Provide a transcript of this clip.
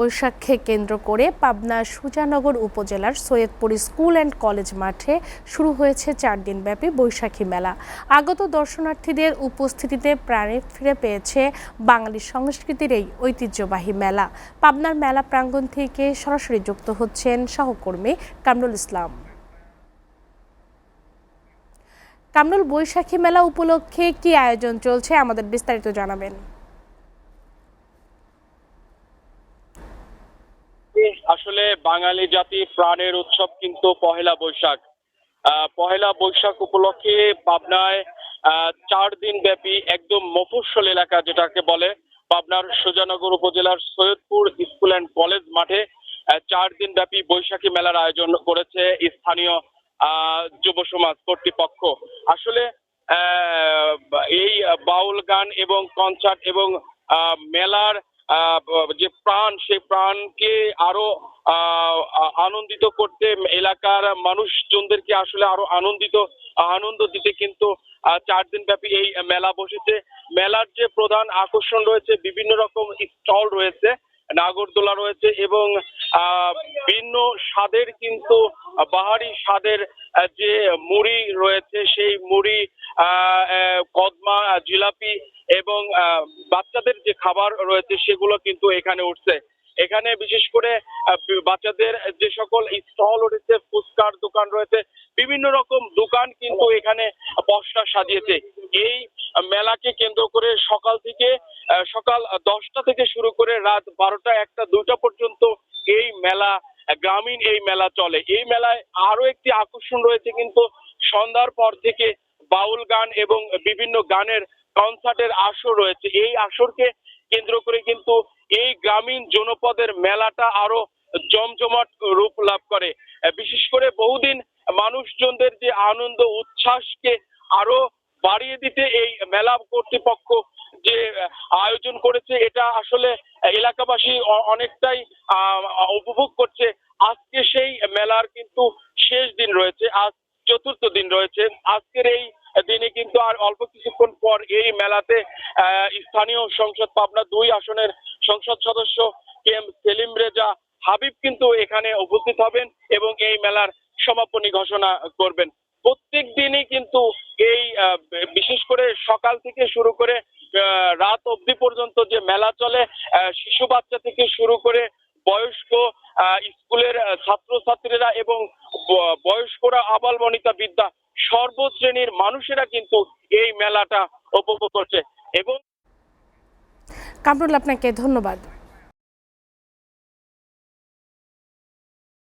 বৈশাখকে কেন্দ্র করে পাবনার সুজানগর উপজেলার সৈয়দপুর স্কুল অ্যান্ড কলেজ মাঠে শুরু হয়েছে 4 দিনব্যাপী বৈশাখী মেলা। আগত দর্শনার্থীদের উপস্থিতিতে প্রাণে ফিরে পেয়েছে বাঙালি সংস্কৃতির এই ঐতিহ্যবাহী মেলা। পাবনার মেলা প্রাঙ্গণ থেকে সরাসরি যুক্ত হচ্ছেন সহকর্মী কামরুল ইসলাম। কামরুল, বৈশাখী মেলা উপলক্ষে কি আয়োজন চলছে আমাদের বিস্তারিত জানাবেন। আসলে বাঙালি জাতি প্রাণের উৎসব কিন্তু পহেলা বৈশাখ। পহেলা বৈশাখ উপলক্ষে পাবনায় 4 দিন ব্যাপী একদম মফস্বল এলাকা যেটাকে বলে পাবনার সুজানগর উপজেলার সৈয়দপুর স্কুল অ্যান্ড কলেজ মাঠে 4 দিন ব্যাপী বৈশাখী মেলার আয়োজন করেছে স্থানীয় যুব সমাজ কর্তৃপক্ষ। আসলে এই বাউল গান এবং কনসার্ট এবং মেলার যে প্রাণ, সেই প্রাণকে আরো আনন্দিত করতে এলাকার মানুষজনদেরকে আসলে আরো আনন্দ দিতে কিন্তু 4 দিন ব্যাপী এই মেলা বসেছে। মেলার যে প্রধান আকর্ষণ রয়েছে, বিভিন্ন রকম স্টল রয়েছে, নাগরদোলা রয়েছে এবং ভিন্ন স্বাদের কিন্তু বাহারি স্বাদের যে মুড়ি রয়েছে, সেই মুড়ি, কদমা, জিলাপি এবং বাচ্চাদের যে খাবার রয়েছে সেগুলো কিন্তু এখানে উঠছে। এখানে বিশেষ করে বাচ্চাদের যে সকল স্টল উঠেছে, ফুচকার দোকান রয়েছে, বিভিন্ন রকম দোকান কিন্তু এখানে পসরা সাজিয়েছে। এই মেলাকে কেন্দ্র করে সকাল 10টা থেকে শুরু করে রাত 12টা, 1টা, 2টা পর্যন্ত এই মেলা, গ্রামীণ এই মেলা চলে। এই মেলায় আরো একটি আকর্ষণ রয়েছে কিন্তু সন্ধ্যার পর থেকে বাউল গান এবং বিভিন্ন গানের কনসার্টের আসর রয়েছে। এই আসরকে কেন্দ্র করে কিন্তু এই গ্রামীণ জনপদের মেলাটা আরো জমজমাট রূপ লাভ করে। বিশেষ করে বহুদিন মানুষজনদের যে আনন্দ উচ্ছ্বাসকে আরো বাড়িয়ে দিতে এই মেলা কর্তৃপক্ষ যে আয়োজন করেছে, এটা আসলে এলাকাবাসী অনেকটাই উপভোগ করছে। আজকে সেই মেলার কিন্তু শেষ দিন রয়েছে, আজ 4র্থ দিন রয়েছে। আজকের এই দিনে কিন্তু আর অল্প কিছুক্ষণ পর এই মেলাতে স্থানীয় সংসদ পাবনা 2 আসনের সংসদ সদস্য KM সেলিম রেজা হাবিব কিন্তু এখানে উপস্থিত হবেন এবং এই মেলার সমাপনী ঘোষণা করবেন। প্রত্যেক দিনই কিন্তু এই বিশেষ করে সকাল থেকে শুরু করে রাত অবধি পর্যন্ত যে মেলা চলে, শিশু বাচ্চা থেকে শুরু করে বয়স্ক, স্কুলের ছাত্রছাত্রীরা এবং বয়স্করা, আবাল বনিতা বিদ্যা সর্বশ্রেণীর মানুষেরা কিন্তু এই মেলাটা উপভোগ করছে। এবং কামরুল, আপনাকে ধন্যবাদ।